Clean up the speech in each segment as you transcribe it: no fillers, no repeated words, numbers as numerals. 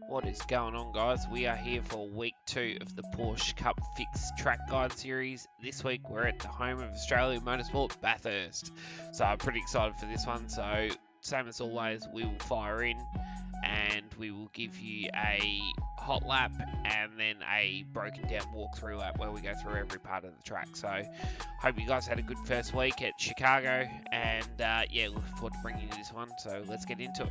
What is going on, guys? We are here for week 2 of the Porsche Cup Fixed track guide series. This week we're at the home of Australian Motorsport, Bathurst. So I'm pretty excited for this one. So same as always, we will fire in and we will give you a hot lap and then a broken down walkthrough lap where we go through every part of the track. So hope you guys had a good first week at Chicago, and yeah, looking forward to bringing you this one. So let's get into it.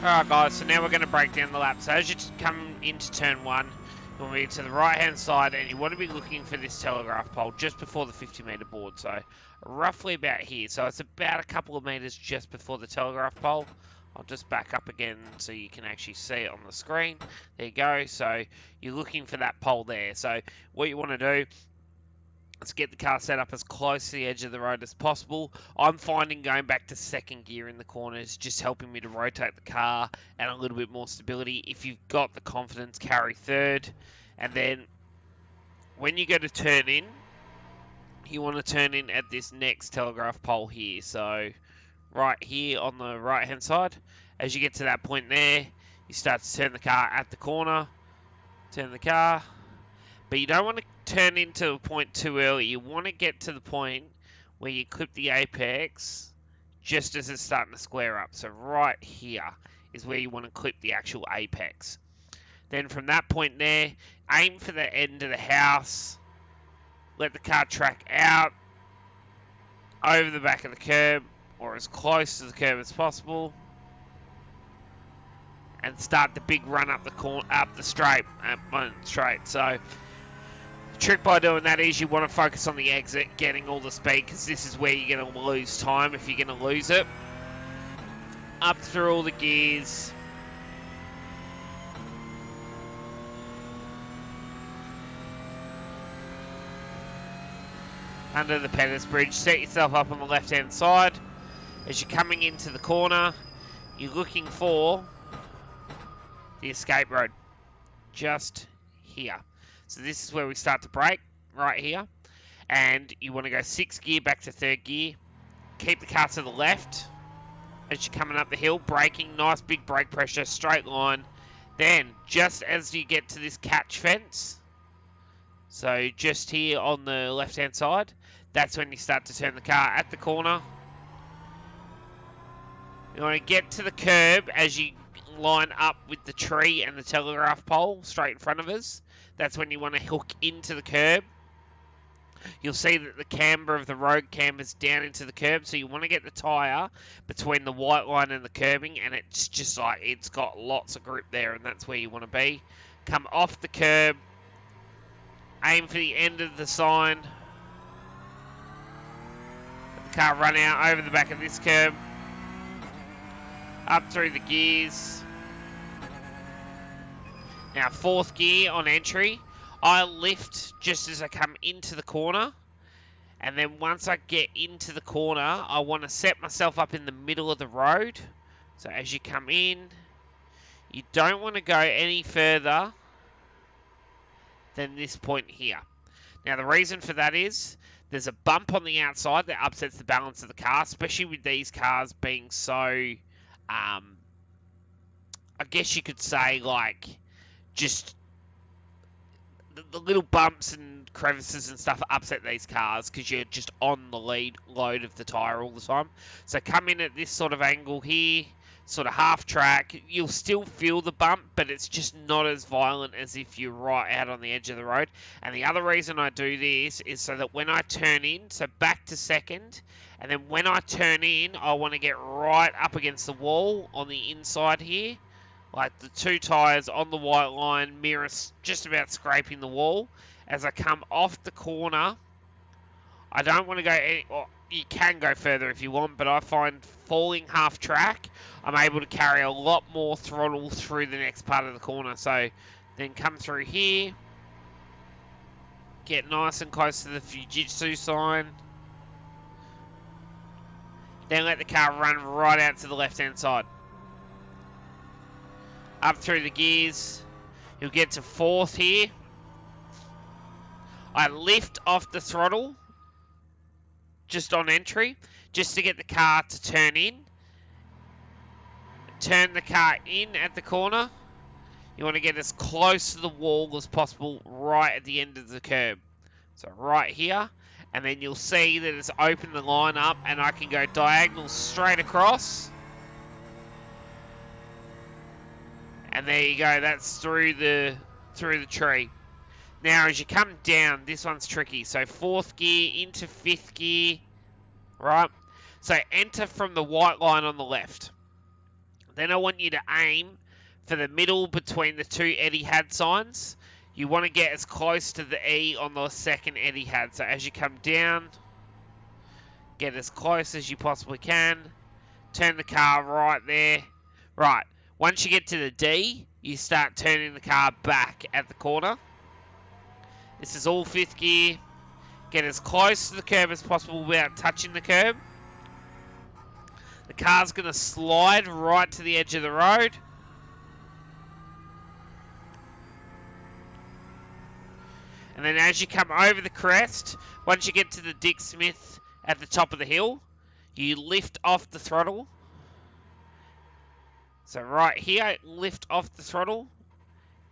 Alright guys, so now we're going to break down the lap. So as you come into turn 1, you want to be to the right hand side and you want to be looking for this telegraph pole just before the 50 metre board. So roughly about here. So it's about a couple of metres just before the telegraph pole. I'll just back up again so you can actually see it on the screen. There you go. So you're looking for that pole there. So what you want to do, let's get the car set up as close to the edge of the road as possible. I'm finding going back to second gear in the corners just helping me to rotate the car and a little bit more stability. If you've got the confidence, carry third. And then when you go to turn in, you want to turn in at this next telegraph pole here. So right here on the right hand side, as you get to that point there, you start to turn the car at the corner. Turn the car. But you don't want to turn into a point too early. You want to get to the point where you clip the apex just as it's starting to square up. So right here is where you want to clip the actual apex. Then from that point there, aim for the end of the house. Let the car track out over the back of the curb or as close to the curb as possible. And start the big run up the straight. So trick by doing that is you want to focus on the exit, getting all the speed, because this is where you're going to lose time if you're going to lose it. Up through all the gears. Under the Pettis Bridge. Set yourself up on the left hand side. As you're coming into the corner, you're looking for the escape road. Just here. So this is where we start to brake, right here. And you want to go 6th gear back to 3rd gear. Keep the car to the left as you're coming up the hill. Braking, nice big brake pressure, straight line. Then, just as you get to this catch fence, so just here on the left-hand side, that's when you start to turn the car at the corner. You want to get to the curb as you line up with the tree and the telegraph pole straight in front of us, that's when you want to hook into the curb. You'll see that the camber of the road cambers down into the curb, so you want to get the tyre between the white line and the curbing, and it's just like it's got lots of grip there, and that's where you want to be. Come off the curb, aim for the end of the sign. Let the car run out over the back of this curb, up through the gears. Now, fourth gear on entry, I lift just as I come into the corner, and then once I get into the corner, I want to set myself up in the middle of the road. So as you come in, you don't want to go any further than this point here. Now, the reason for that is there's a bump on the outside that upsets the balance of the car, especially with these cars being so, I guess you could say, like, just the little bumps and crevices and stuff upset these cars because you're just on the lead load of the tyre all the time. So come in at this sort of angle here, sort of half track. You'll still feel the bump, but it's just not as violent as if you're right out on the edge of the road. And the other reason I do this is so that when I turn in, so back to second, and then when I turn in, I want to get right up against the wall on the inside here. Like the two tyres on the white line, mirrors just about scraping the wall. As I come off the corner, I don't want to go any, well, you can go further if you want, but I find falling half track, I'm able to carry a lot more throttle through the next part of the corner. So then come through here, get nice and close to the Fujitsu sign. Then let the car run right out to the left-hand side. Up through the gears, you'll get to fourth here. I lift off the throttle just on entry, just to get the car to turn in. Turn the car in at the corner. You want to get as close to the wall as possible right at the end of the curb. So right here, and then you'll see that it's opened the line up and I can go diagonal straight across. And there you go, that's through the tree. Now as you come down, this one's tricky. So fourth gear into fifth gear, right? So enter from the white line on the left. Then I want you to aim for the middle between the two Etihad signs. You want to get as close to the E on the second Etihad. So as you come down, get as close as you possibly can. Turn the car right there. Right. Once you get to the D, you start turning the car back at the corner. This is all fifth gear. Get as close to the curb as possible without touching the curb. The car's going to slide right to the edge of the road. And then as you come over the crest, once you get to the Dick Smith at the top of the hill, you lift off the throttle. So right here, lift off the throttle,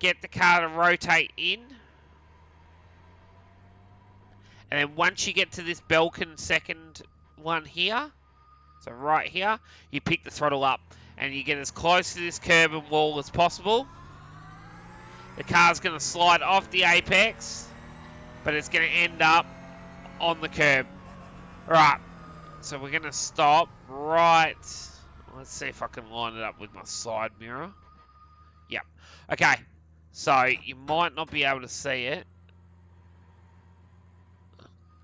get the car to rotate in, and then once you get to this Belkin second one here, so right here, you pick the throttle up and you get as close to this curb and wall as possible. The car's going to slide off the apex, but it's going to end up on the curb. Right, so we're going to stop right. Let's see if I can line it up with my side mirror. Yep. Okay. So you might not be able to see it.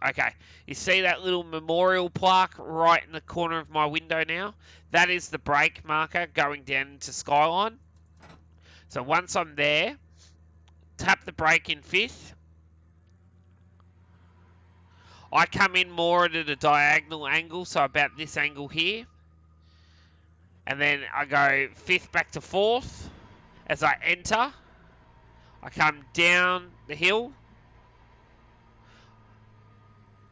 Okay. You see that little memorial plaque right in the corner of my window now? That is the brake marker going down into Skyline. So once I'm there, tap the brake in fifth. I come in more at a diagonal angle, so about this angle here. And then I go fifth back to fourth. As I enter, I come down the hill,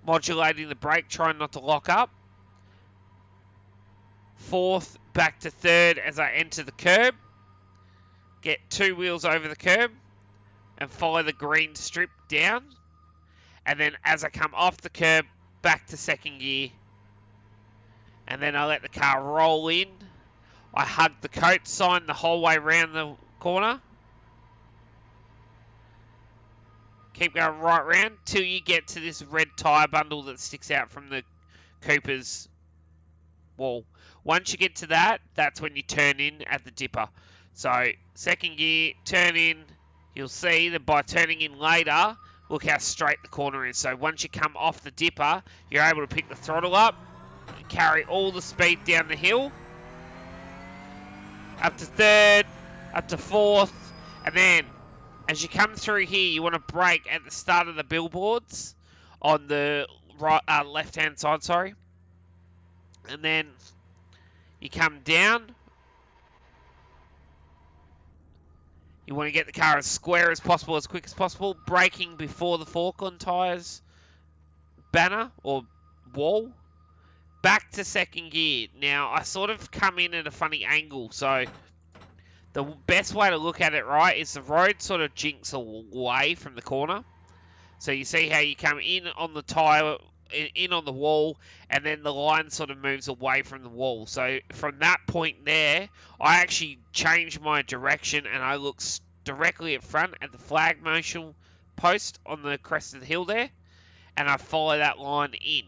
modulating the brake, trying not to lock up. Fourth back to third as I enter the curb. Get two wheels over the curb and follow the green strip down. And then as I come off the curb, back to second gear. And then I let the car roll in. I hug the coat sign the whole way around the corner. Keep going right round till you get to this red tyre bundle that sticks out from the Cooper's wall. Once you get to that, that's when you turn in at the dipper. So, second gear, turn in. You'll see that by turning in later, look how straight the corner is. So once you come off the dipper, you're able to pick the throttle up, carry all the speed down the hill, up to third, up to fourth, and then as you come through here, you want to brake at the start of the billboards on the right, left-hand side, sorry. And then you come down. You want to get the car as square as possible, as quick as possible, braking before the fork on tyres banner or wall. Back to second gear. Now, I sort of come in at a funny angle, so the best way to look at it, right, is the road sort of jinks away from the corner. So you see how you come in on the tyre, in on the wall, and then the line sort of moves away from the wall. So from that point there, I actually change my direction and I look directly at front at the flag marshal post on the crest of the hill there, and I follow that line in.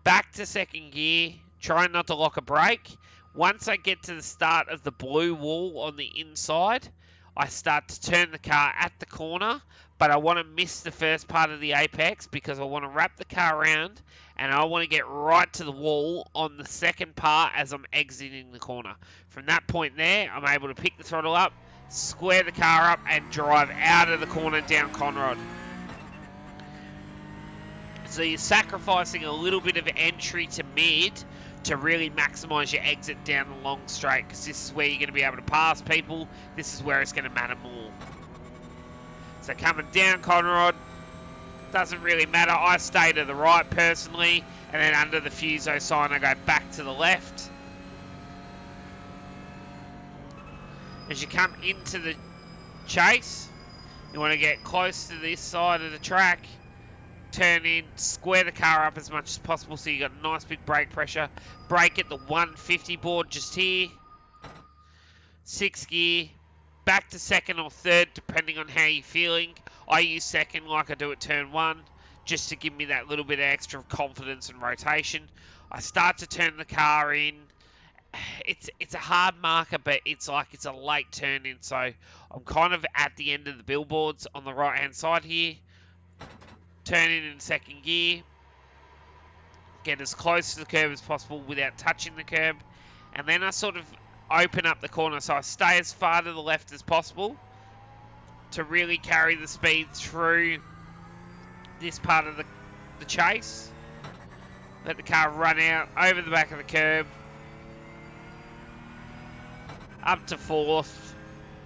Back to second gear, trying not to lock a brake. Once I get to the start of the blue wall on the inside, I start to turn the car at the corner, but I want to miss the first part of the apex because I want to wrap the car around and I want to get right to the wall on the second part as I'm exiting the corner. From that point there, I'm able to pick the throttle up, square the car up and drive out of the corner down Conrod. So you're sacrificing a little bit of entry to mid to really maximise your exit down the long straight, because this is where you're going to be able to pass people. This is where it's going to matter more. So coming down Conrod, doesn't really matter. I stay to the right personally, and then under the Fuso sign I go back to the left. As you come into the chase, you want to get close to this side of the track. Turn in, square the car up as much as possible so you got nice big brake pressure. Brake at the 150 board just here. 6th gear, back to second or third depending on how you're feeling. I use second like I do at turn 1 just to give me that little bit of extra confidence and rotation. I start to turn the car in. It's a hard marker, but it's like it's a late turn in, so I'm kind of at the end of the billboards on the right hand side here. Turn in second gear, get as close to the curb as possible without touching the curb, and then I sort of open up the corner, so I stay as far to the left as possible to really carry the speed through this part of the chase. Let the car run out over the back of the curb, up to 4th,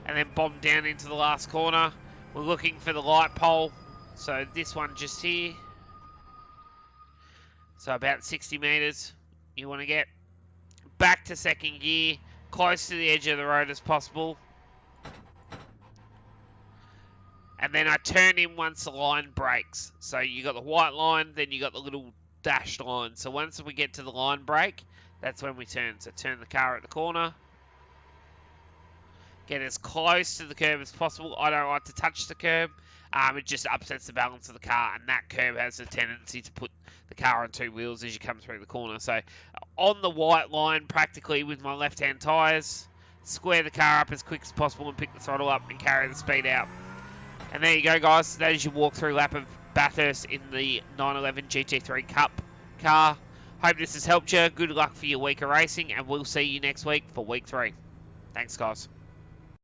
and then bomb down into the last corner. We're looking for the light pole. So this one just here, so about 60 metres, you want to get back to second gear, close to the edge of the road as possible. And then I turn in once the line breaks. So you got the white line, then you got the little dashed line. So once we get to the line break, that's when we turn. So turn the car at the corner. Get as close to the curb as possible. I don't like to touch the curb. It just upsets the balance of the car, and that curb has a tendency to put the car on 2 wheels as you come through the corner. So on the white line, practically with my left-hand tyres, square the car up as quick as possible and pick the throttle up and carry the speed out. And there you go, guys. That is your walkthrough lap of Bathurst in the 911 GT3 Cup car. Hope this has helped you. Good luck for your week of racing, and we'll see you next week for week 3. Thanks, guys.